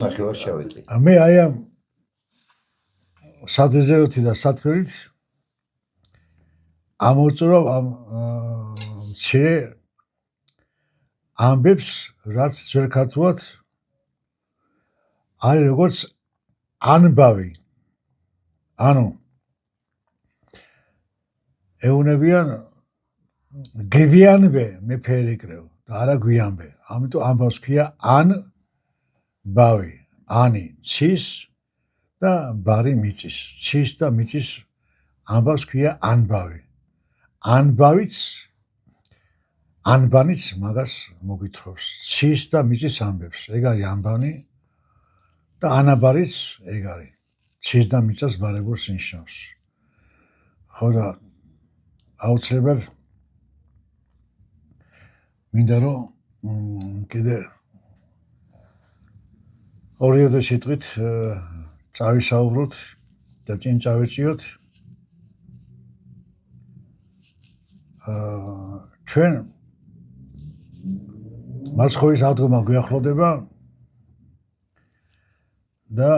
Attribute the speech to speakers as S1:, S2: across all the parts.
S1: ნახევარ შავეთი.
S2: მე აი ამ საძეზეროთი და სათქმელით ამოვწურავ ამ მცირე ამბებს, რაც ძველ ქართულად არის როგორც ანბავი. ანუ ეუნებიან გევიანბე მეფე ერეკლევ და არა გვიანბე. ამიტომ ამბავს ქვია ანბავი. ანი ცის და ბარი მიწის. ცის და მიწის ამბავს ქვია ანბავი. ანბავიც ანბანიც მაგას მოგვითხრობს. ცის და მიწის ამბებს. ეგ არის ანბანი და ანაბარიც ეგ არის. ცის და მიწას ბარებულს ნიშნავს. ხო და აუცილებლად მინდა რომ კიდე ორიოდე სიტყვით წავისაუბროთ და წინ წავეწიოთ ჩვენ მაცხოვრის აღდგომა გვიახლოვდება და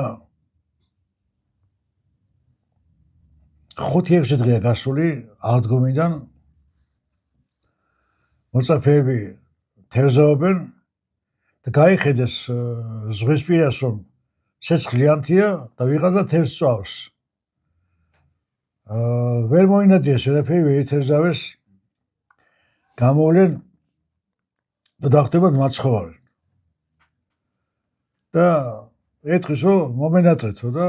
S2: 5-6 დღეა გასული აღდგომიდან მოწაფეები თევზაობენ და გაიხედეს ზღვისპირას რომ ცეცხლიანთია და ვიღაცა თევზს წვავს. ვერ მოინათიეს ვერაფერი, ვერ ითევზავეს, გამოვლენ და დახვდებათ მაცხოვარი. და ეთქვის რომ მომენატრეთო და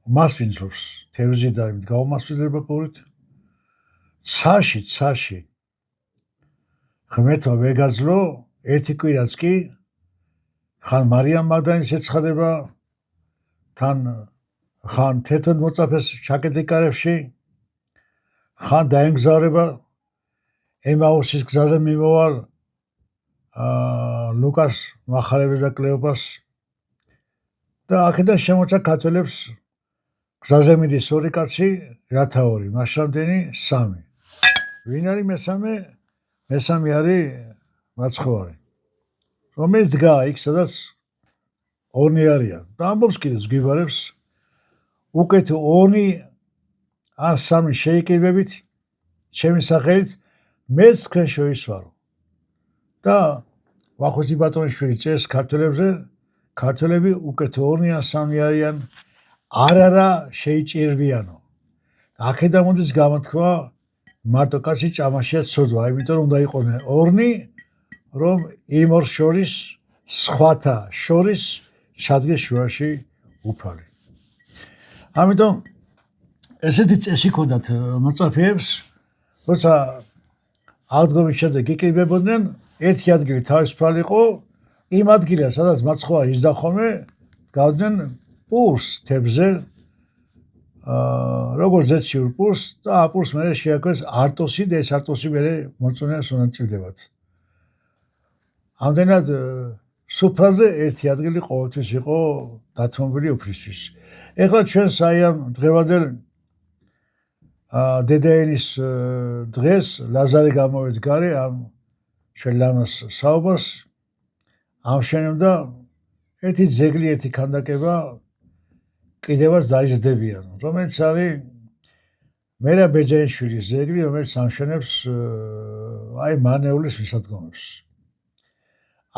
S2: მასპინძლობს თევზი და იმით გაუმასპინძლება პურით. ცაში ღმერთმა ვეგაძლო ერთი კვირაც კი ხან მარიამ მაგდალენის ეცხადება თან ხან თეთრ მოწაფეს ჩაკეტი კარებში ხან დაემგზავრება ემაუსის გზაზე მიმოვალ ლუკას მახარებელს და კლეოპას და აქედან შემოჭა ქართველებს გზაზე მიდის ორი კაცი, რათა ორი, მასშამდენი 3. ვინ არის მესამე? მესამე არის მაცხოვარი. რომელიც დგაა იქ, სადაც ორნი არიან. და ამბობს კიდე ზგვიბარებს, უკეთ 2 ან 3 შეიკრიბებით, ჩემი სახელით, მეც თქვენ შორის ვარო. და ვახუშტი ბატონიშვილი წერს ქართველებზე, ქართველები უკეთ 2 ან 3 არიან, არა შეიჭირვიანო. აქედან მოდის გამოთქვა მარტო კაცი ჭამაშია ცოდვა, იმიტომ რომ უნდა იყვნენ 2, რომ იმ ორ შორის სხვათა შორის ჩადგეს შუაში უფალი. ამიტომ ესეთი წესი ჰქონდათ მოწაფეებს, როცა აღდგომის შემდეგ იკრიბებოდნენ, ერთი ადგილი თავისუფალი იყო, იმ ადგილას, სადაც მაცხოვარი ისდახომე, დგავდნენ პურს თევზზე, როგორც ზეციურ პურს და აპურს მერე შეაქვეს არტოსი და ეს არტოსი მერე მოწონეს უნაწილდებათ. ამდენად სუფრაზე ერთი ადგილი ყოველთვის იყო დათმობილი უფლისთვის. ეხლა ჩვენს აი ამ დღევანდელ დედაენის დღეს ლაზარე გამოვեց გარე ამ ჩვენ ლამას საუბარს ამშვენებდა ერთი ძეგლი, ერთი ქანდაკება კიდევაც დაიზრდებიან, რომელიც არის მერაბ ბეჯენიშვილის ძეგლი, რომელიც ამშვენებს აი მანეულის მისადგომებს.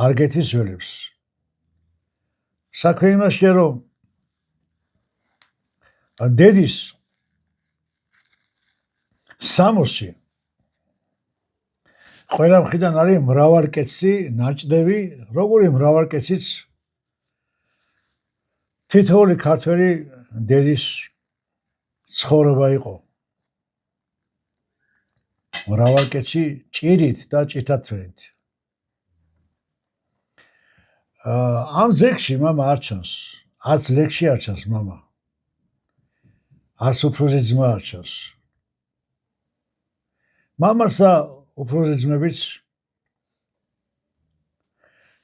S2: არგეთის ველებს. საქმე იმაშია, რომ დედის სამოსი ყველა მხრიდან არის მრავალკეცი ნაჭდევი, როგორი მრავალკეციც თითოეული ქართველი დედის ცხოვრება იყო. მრავალკეცი ჭირით და ჭითათვენით. ამ ძეგლში მამა არ ჩანს, არც ლექსში არ ჩანს მამა. არც უფროსი ძმა არ ჩანს. მამასა უფროსი ძმებიც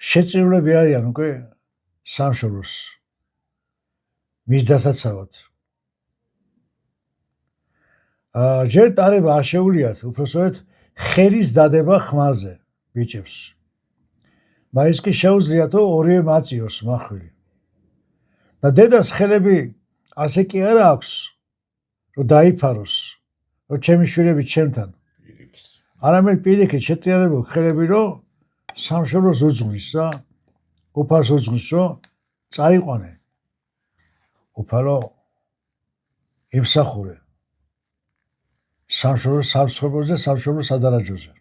S2: შეწირულები არიან უკვე სამშობლოს მის დასაცავად. ჯერ ტარება არ შეუულიათ, უпроსტოდ ხელის დადება ხმალზე ბიჭებს. მაინც კი შეუძლია თუ ორივე მაწიოს მახვილი. და დედას ხელები ასე კი არ აქვს, რომ დაიფაროს, რომ ჩემი შვილები ჩემთან. არამედ პირიქით შეტრიალებულ ხელები, რომ სამშობლოს უძღვნის და უფალს უძღვნის, რომ წაიყვანე. უფალო იმსახურე სამშობლოს სამსხობლოზე, სამშობლოს სადარაჯოზე.